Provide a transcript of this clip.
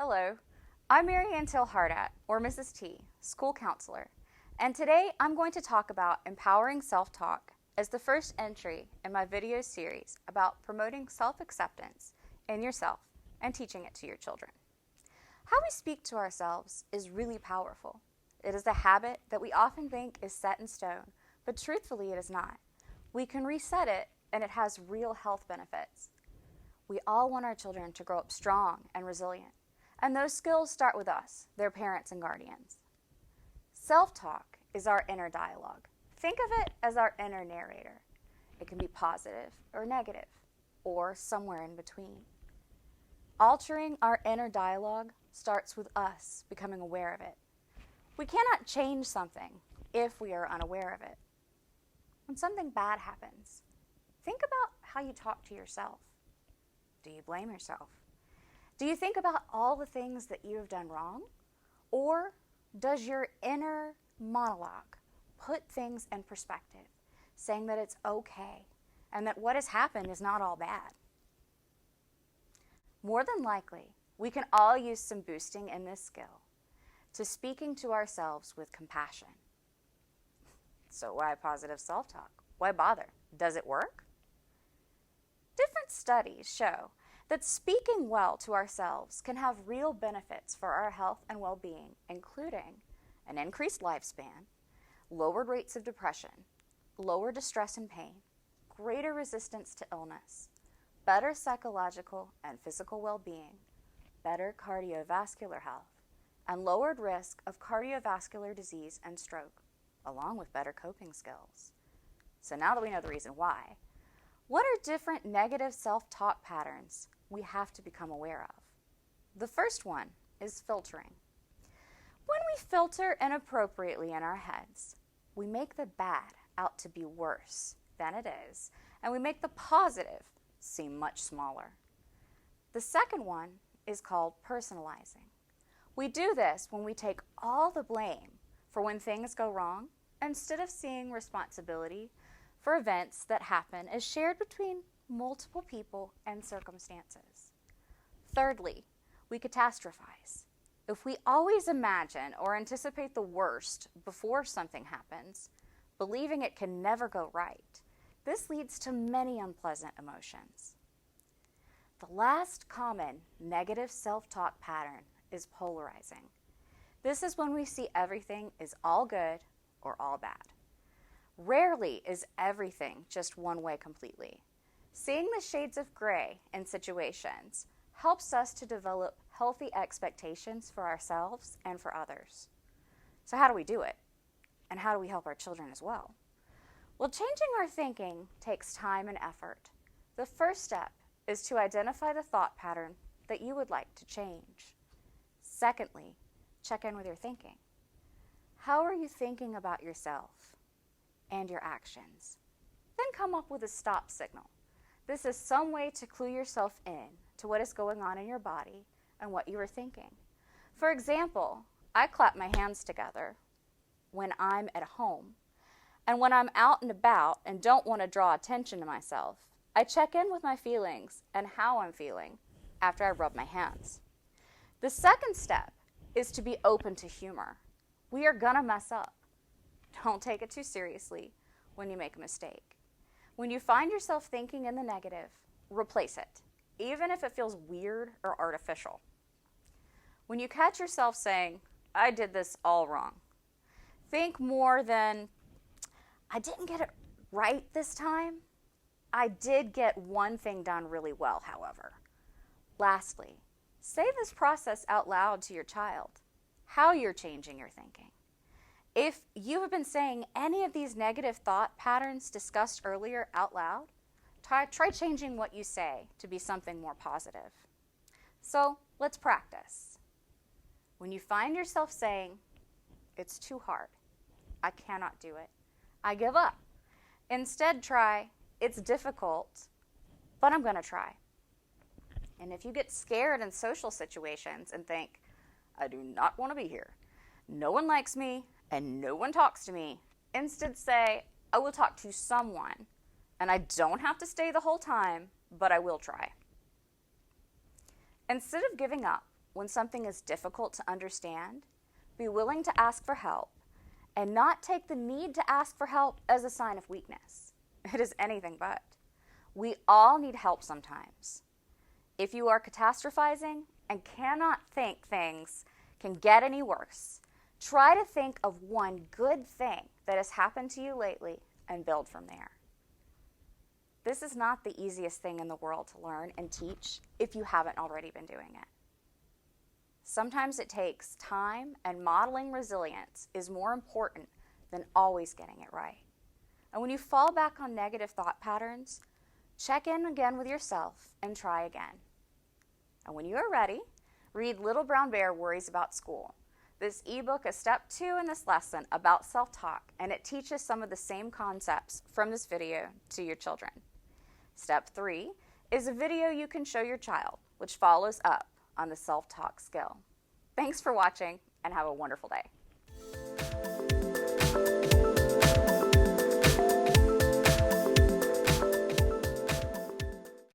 Hello, I'm Mary Ann Till Hardat, or Mrs. T, school counselor, and today I'm going to talk about empowering self-talk as the first entry in my video series about promoting self-acceptance in yourself and teaching it to your children. How we speak to ourselves is really powerful. It is a habit that we often think is set in stone, but truthfully it is not. We can reset it and it has real health benefits. We all want our children to grow up strong and resilient. And those skills start with us, their parents and guardians. Self-talk is our inner dialogue. Think of it as our inner narrator. It can be positive or negative, or somewhere in between. Altering our inner dialogue starts with us becoming aware of it. We cannot change something if we are unaware of it. When something bad happens, think about how you talk to yourself. Do you blame yourself? Do you think about all the things that you have done wrong? Or does your inner monologue put things in perspective, saying that it's okay and that what has happened is not all bad? More than likely, we can all use some boosting in this skill to speaking to ourselves with compassion. So why positive self-talk? Why bother? Does it work? Different studies show that speaking well to ourselves can have real benefits for our health and well-being, including an increased lifespan, lowered rates of depression, lower distress and pain, greater resistance to illness, better psychological and physical well-being, better cardiovascular health, and lowered risk of cardiovascular disease and stroke, along with better coping skills. So now that we know the reason why, what are different negative self-talk patterns we have to become aware of? The first one is filtering. When we filter inappropriately in our heads, we make the bad out to be worse than it is, and we make the positive seem much smaller. The second one is called personalizing. We do this when we take all the blame for when things go wrong, instead of seeing responsibility for events that happen as shared between multiple people and circumstances. Thirdly, we catastrophize. If we always imagine or anticipate the worst before something happens, believing it can never go right, this leads to many unpleasant emotions. The last common negative self-talk pattern is polarizing. This is when we see everything is all good or all bad. Rarely is everything just one way completely. Seeing the shades of gray in situations helps us to develop healthy expectations for ourselves and for others. So how do we do it? And how do we help our children as well? Well, changing our thinking takes time and effort. The first step is to identify the thought pattern that you would like to change. Secondly, check in with your thinking. How are you thinking about yourself and your actions? Then come up with a stop signal. This is some way to clue yourself in to what is going on in your body and what you are thinking. For example, I clap my hands together when I'm at home, and when I'm out and about and don't want to draw attention to myself, I check in with my feelings and how I'm feeling after I rub my hands. The second step is to be open to humor. We are gonna mess up. Don't take it too seriously when you make a mistake. When you find yourself thinking in the negative, replace it, even if it feels weird or artificial. When you catch yourself saying, I did this all wrong, think more than, I didn't get it right this time. I did get one thing done really well, however. Lastly, say this process out loud to your child, how you're changing your thinking. If you have been saying any of these negative thought patterns discussed earlier out loud, try changing what you say to be something more positive. So let's practice. When you find yourself saying, it's too hard, I cannot do it, I give up, instead try, it's difficult, but I'm gonna try. And if you get scared in social situations and think, I do not want to be here, no one likes me, and no one talks to me, instead say, I will talk to someone, and I don't have to stay the whole time, but I will try. Instead of giving up, when something is difficult to understand, be willing to ask for help, and not take the need to ask for help as a sign of weakness. It is anything but. We all need help sometimes. If you are catastrophizing and cannot think things can get any worse, try to think of one good thing that has happened to you lately and build from there. This is not the easiest thing in the world to learn and teach if you haven't already been doing it. Sometimes it takes time, and modeling resilience is more important than always getting it right. And when you fall back on negative thought patterns, check in again with yourself and try again. And when you are ready, read Little Brown Bear Worries About School. This ebook is step 2 in this lesson about self-talk, and it teaches some of the same concepts from this video to your children. Step 3 is a video you can show your child, which follows up on the self-talk skill. Thanks for watching, and have a wonderful day.